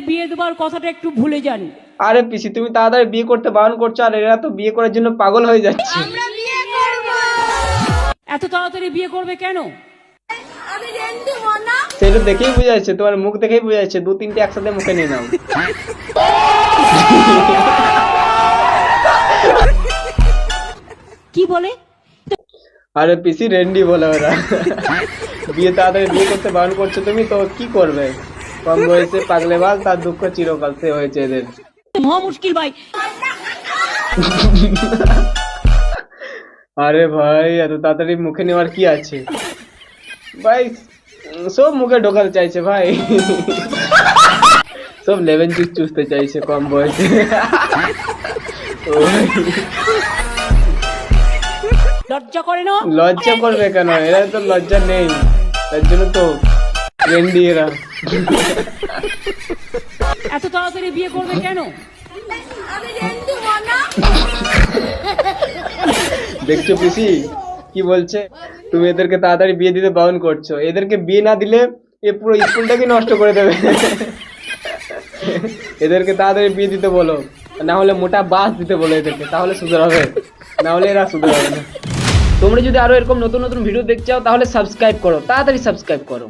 বিয়ে দেওয়ার কথাটা একটু ভুলে যান। আরে পিসি তুমি তাড়াতাড়ি বিয়ে করতে বারণ করছো, আর এরা তো বিয়ে করার জন্য পাগল হয়ে যাচ্ছে। আমরা বিয়ে করব। এত তাড়াতাড়ি বিয়ে করবে কেন? আমি রেন্ডি মনা। সেটা দেখেই বোঝা যাচ্ছে, তোমার মুখ দেখেই বোঝা যাচ্ছে, 2-3টে একসাথে মুখে নিয়ে নাও। কি বলে? আরে পিসি রেন্ডি বলে ওরা। বিয়ে তাড়াতাড়ি বিয়ে করতে বারণ করছো তুমি, তো কি করবে? কম বয়সে পাগলে বাল, তার দুঃখ চিরকাল, সে হয়েছে এদের। মহা মুশকিল ভাই। আরে ভাই এত তাড়াতাড়ি মুখে নেওয়ার কি আছে ভাই, সব মুখে ঢোকাতে চাইছে ভাই। সব লেমন জুস চুষতে চাইছে কম বয়সে। লজ্জা করে না? লজ্জা করবে কেন, এরা তো লজ্জা নেই, তার জন্য তো রেন্ডি এরা। এত তাড়াতাড়ি বিয়ে করবে কেন? আমি রেন্ডি মনা। দেখছো পিসি কি বলছে, তুমি এদেরকে তাড়াতাড়ি বিয়ে দিতে বারণ করছো, এদেরকে বিয়ে না দিলে এ পুরো স্কুলটাকে নষ্ট করে দেবে। এদেরকে তাড়াতাড়ি বিয়ে দিতে বলো, না হলে মোটা বাস দিতে বলো এদেরকে, তাহলে সুন্দর হবে, না হলে এরা সুন্দর হবে না। তোমরা যদি আরো এরকম নতুন নতুন ভিডিও দেখতে চাও তাহলে সাবস্ক্রাইব করো, তাড়াতাড়ি সাবস্ক্রাইব করো।